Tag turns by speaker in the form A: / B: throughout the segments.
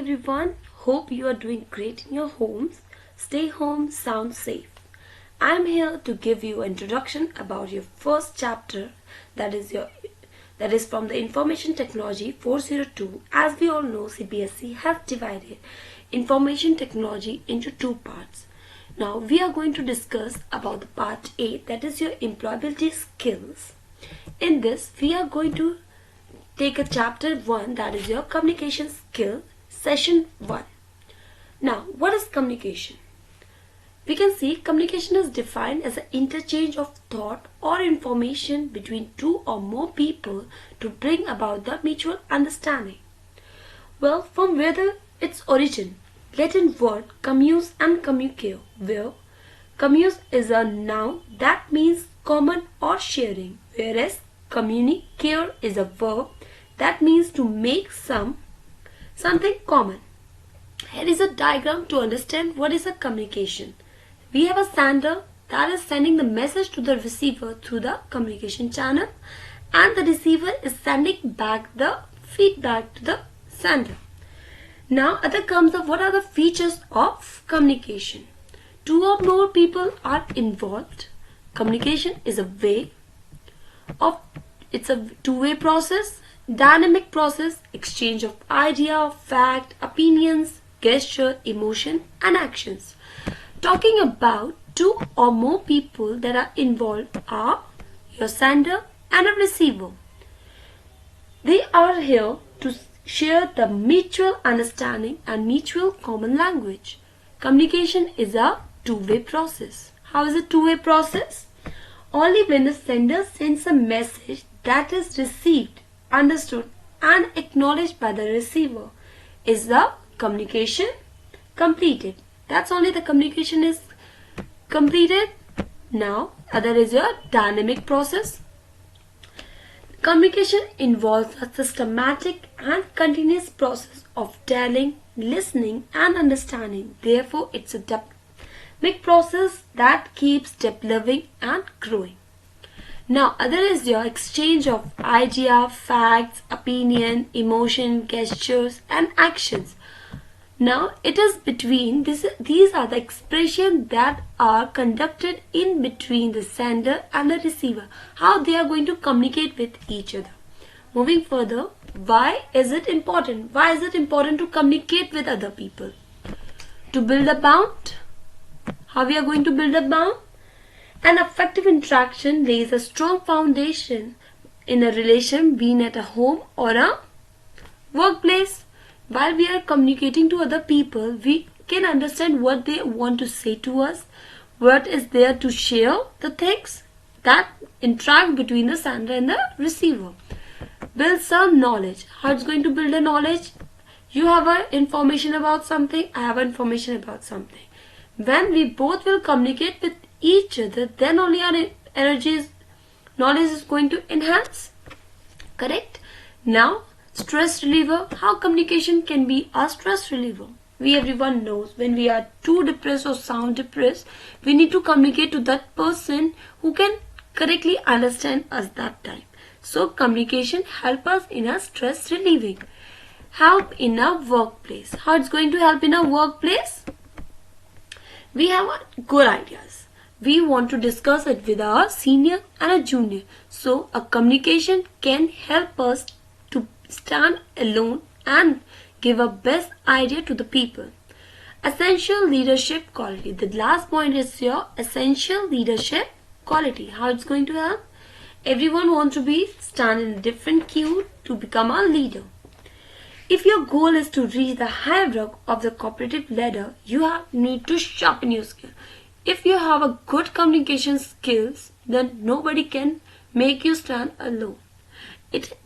A: Everyone, hope you are doing great in your homes. Stay home, sound safe. I'm here to give you an introduction about your first chapter that is from the Information Technology 402. As we all know, CBSE has divided information technology into two parts. Now we are going to discuss about the part A, that is your employability skills. In this we are going to take a chapter 1, that is your communication skill, session 1. Now, what is communication? We can see communication is defined as an interchange of thought or information between two or more people to bring about the mutual understanding. Well, from where its origin, Latin word commus and communicare, where commus is a noun that means common or sharing, whereas communicare is a verb that means to make something common. Here is a diagram to understand what is a communication. We have a sender that is sending the message to the receiver through the communication channel, and the receiver is sending back the feedback to the sender. Now other comes of what are the features of communication. Two or more people are involved. Communication is it's a two-way process, dynamic process, exchange of idea, fact, opinions, gesture, emotion and actions. Talking about two or more people that are involved are your sender and a receiver. They are here to share the mutual understanding and mutual common language. Communication is a two-way process. How is a two-way process? Only when the sender sends a message that is received, understood and acknowledged by the receiver is the communication completed. That's only the communication is completed. Now other is your dynamic process. Communication involves a systematic and continuous process of telling, listening and understanding. Therefore, it's a dynamic process that keeps developing and growing. Now, other is your exchange of idea, facts, opinion, emotion, gestures and actions. Now, it is between these are the expressions that are conducted in between the sender and the receiver. How they are going to communicate with each other. Moving further, why is it important? Why is it important to communicate with other people? To build a bond. How we are going to build a bond? An effective interaction lays a strong foundation in a relation, being at a home or a workplace. While we are communicating to other people, we can understand what they want to say to us, what is there to share, the things that interact between the sender and the receiver. Build some knowledge. How it's going to build a knowledge? You have information about something, I have information about something. When we both will communicate with each other, then only our knowledge is going to enhance. Correct? Now, stress reliever. How communication can be a stress reliever? Everyone knows when we are too depressed or sound depressed, we need to communicate to that person who can correctly understand us that time. So communication help us in a stress relieving. Help in a workplace. How it's going to help in a workplace? We have good ideas. We want to discuss it with our senior and a junior. So a communication can help us to stand alone and give a best idea to the people. Essential leadership quality. The last point is your essential leadership quality. How it's going to help? Everyone wants to stand in a different queue to become a leader. If your goal is to reach the higher rung of the cooperative ladder, you need to sharpen your skill. If you have a good communication skills, then nobody can make you stand alone.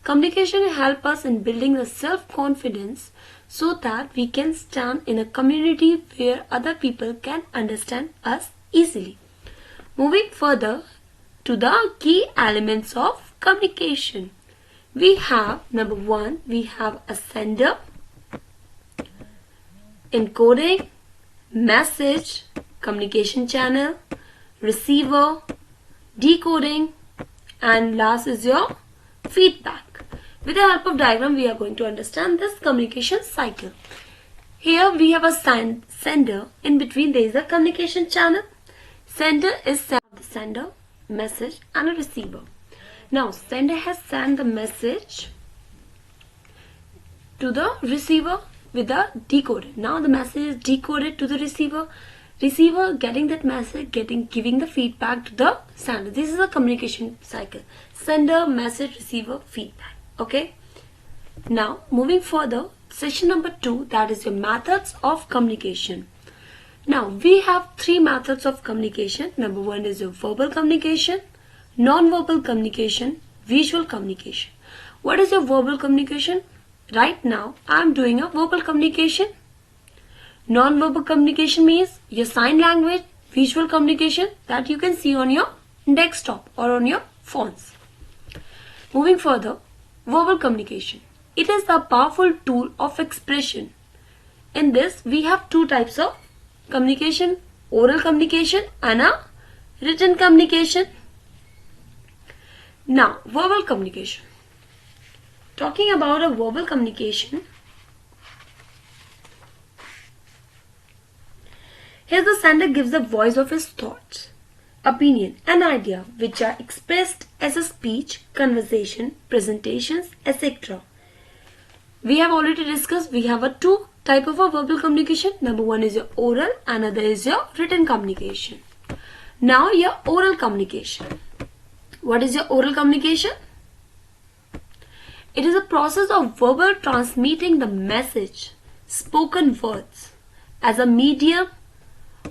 A: Communication helps us in building the self-confidence so that we can stand in a community where other people can understand us easily. Moving further to the key elements of communication. We have number 1, we have a sender, encoding, message, communication channel, receiver, decoding, and last is your feedback. With the help of diagram, we are going to understand this communication cycle. Here we have a sender. In between there is a communication channel. Sender is the sender, message and a receiver. Now sender has sent the message to the receiver with a decoder. Now the message is decoded to the receiver. Receiver getting that message, giving the feedback to the sender. This is a communication cycle. Sender, message, receiver, feedback. Okay. Now moving further, session number 2, that is your methods of communication. Now we have 3 methods of communication. Number 1 is your verbal communication, non-verbal communication, visual communication. What is your verbal communication? Right now I am doing a verbal communication. Non-verbal communication means your sign language, visual communication that you can see on your desktop or on your phones. Moving further, verbal communication. It is a powerful tool of expression. In this we have 2 types of communication, oral communication and a written communication. Now verbal communication. Talking about a verbal communication, here the sender gives the voice of his thoughts, opinion and idea which are expressed as a speech, conversation, presentations, etc. We have already discussed we have a 2 type of a verbal communication. Number 1 is your oral, another is your written communication. Now your oral communication. What is your oral communication? It is a process of verbal transmitting the message, spoken words, as a medium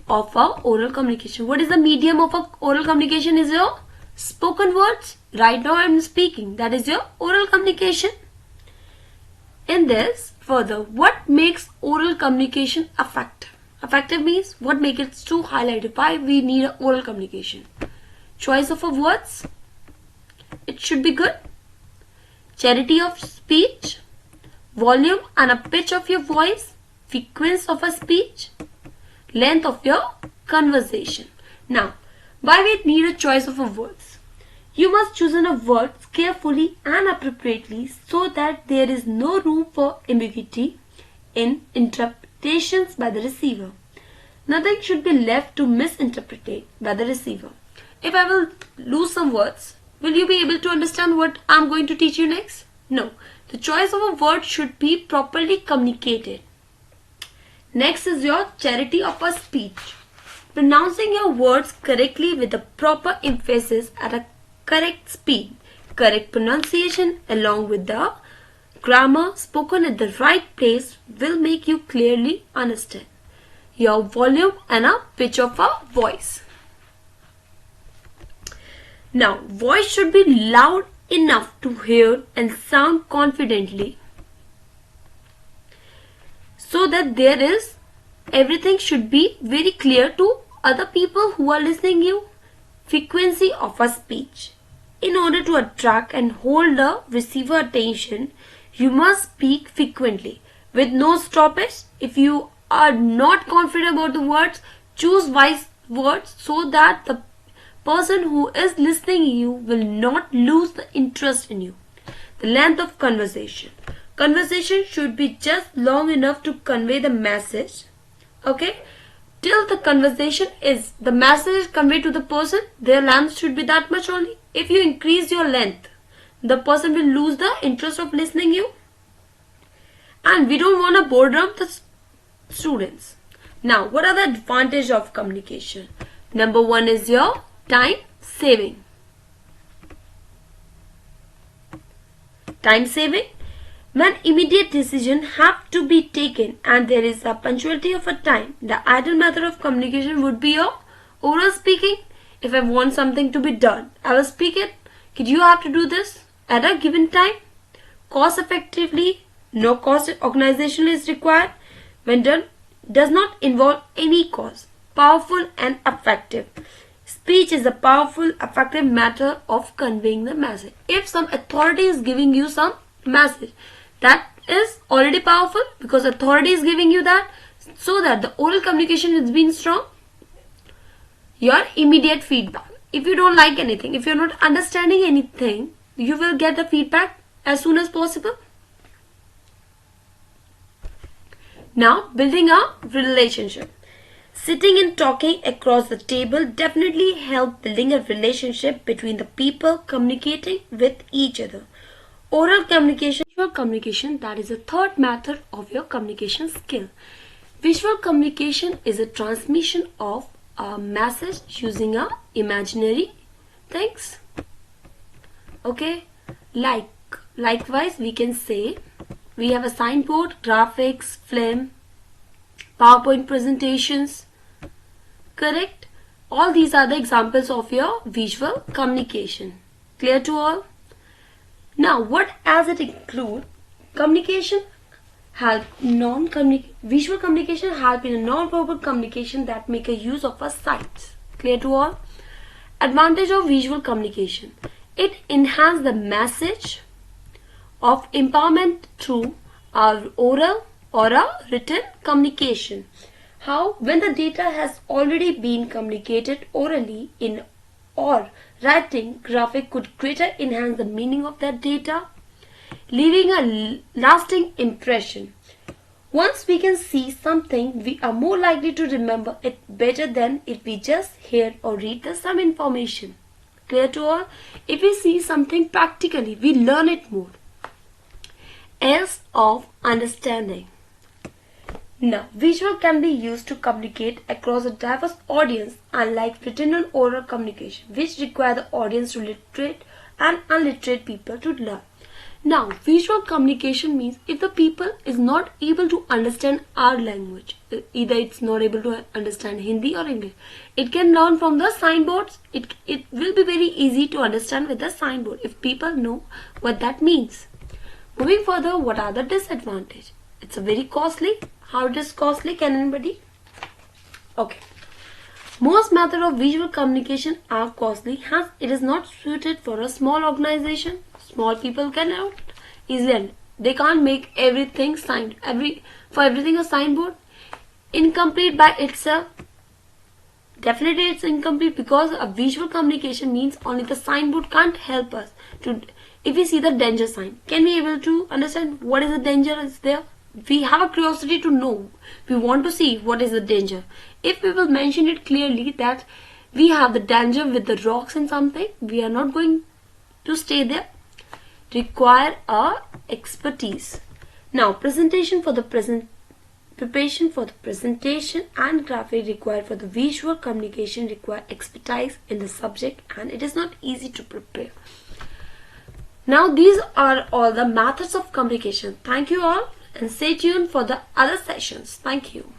A: of a oral communication. What is the medium of a oral communication? Is your spoken words. Right now I am speaking. That is your oral communication. In this, further, what makes oral communication effective? Effective means what makes it to highlight why we need a oral communication. Choice of a words. It should be good. Clarity of speech, volume and a pitch of your voice, frequency of a speech, length of your conversation. Now, why we need a choice of a words? You must choose a words carefully and appropriately so that there is no room for ambiguity in interpretations by the receiver. Nothing should be left to misinterpret by the receiver. If I will lose some words, will you be able to understand what I am going to teach you next? No. The choice of a word should be properly communicated. Next is your clarity of a speech. Pronouncing your words correctly with a proper emphasis at a correct speed. Correct pronunciation along with the grammar spoken at the right place will make you clearly understand. Your volume and a pitch of a voice. Now, voice should be loud enough to hear and sound confidently so that everything should be very clear to other people who are listening you. Frequency of a speech. In order to attract and hold the receiver attention, you must speak frequently with no stoppage. If you are not confident about the words, choose wise words so that the person who is listening you will not lose the interest in you. The length of conversation. Conversation should be just long enough to convey the message. Okay? Till the message is conveyed to the person, their length should be that much only. If you increase your length, the person will lose the interest of listening you. And we don't want to boredom the students. Now, what are the advantages of communication? Number 1 is your time saving. Time saving. When immediate decisions have to be taken and there is a punctuality of a time, the ideal method of communication would be your oral speaking. If I want something to be done, I will speak it. Could you have to do this at a given time? Cost effectively. No cost organization is required. When done, does not involve any cost. Powerful and effective. Speech is a powerful, effective method of conveying the message. If some authority is giving you some message, that is already powerful because authority is giving you that, so that the oral communication is being strong. Your immediate feedback. If you don't like anything, if you're not understanding anything, you will get the feedback as soon as possible. Now, building a relationship. Sitting and talking across the table definitely help building a relationship between the people communicating with each other. Oral communication, visual communication, that is a third method of your communication skill. Visual communication is a transmission of a message using a imaginary things. Okay, likewise we can say we have a signboard, graphics, film, PowerPoint presentations. Correct? All these are the examples of your visual communication. Clear to all? Now, what as it include? Communication help visual communication help in a non-verbal communication that make a use of a sights. Clear to all? Advantage of visual communication. It enhances the message of empowerment through our oral or a written communication. How? When the data has already been communicated orally in or writing, graphic could greater enhance the meaning of that data, leaving a lasting impression. Once we can see something, we are more likely to remember it better than if we just hear or read some information. Clear to all? If we see something practically, we learn it more. S of understanding. Now, visual can be used to communicate across a diverse audience, unlike written and oral communication, which require the audience to literate and unliterate people to learn. Now, visual communication means if the people is not able to understand our language, either it's not able to understand Hindi or English, it can learn from the signboards. It will be very easy to understand with the signboard if people know what that means. Moving further, what are the disadvantages? It's a very costly. How it is costly? Can anybody? Okay. Most methods of visual communication are costly, hence it is not suited for a small organization. Small people cannot easily. They can't make everything signed. For everything a signboard. Incomplete by itself. Definitely it's incomplete because a visual communication means only the signboard can't help us to. If we see the danger sign, can we able to understand what is the danger is there? We have a curiosity to know. We want to see what is the danger. If we will mention it clearly that we have the danger with the rocks and something, we are not going to stay there. Require a expertise. Now, preparation for the presentation and graphic required for the visual communication require expertise in the subject, and it is not easy to prepare. Now, these are all the methods of communication. Thank you all. And stay tuned for the other sessions. Thank you.